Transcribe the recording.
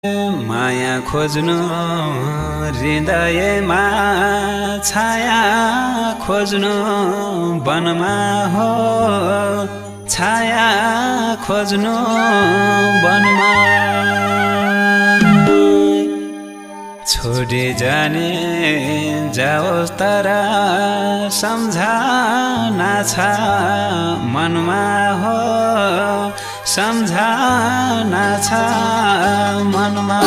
माया खोज्नु हृदयमा छाया खोज्नु वनमा हो छाया खोज्नु वनमा छोडी जाने जाओस् तर सम्झना छ मनमा हो सम्झना छ मनमा